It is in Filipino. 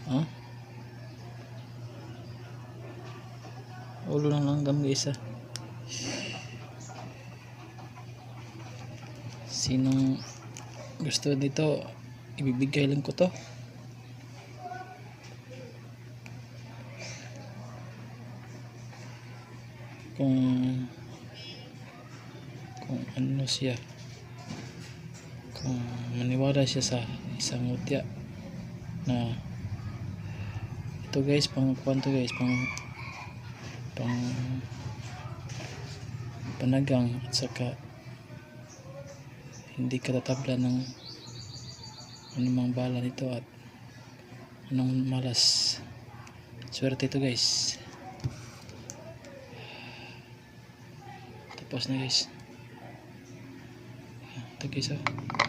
Oh, ulo lang langgam guys ah. Sinong gusto nito, ibibigay lang ko to. Kung ano siya, kung maniwala siya sa isang mutya na ito guys, pang kwanto guys, pang panagang, at saka hindi katatabla ng anumang bala nito at anong malas. Swerte ito guys. Tapos na guys. Ito guys oh.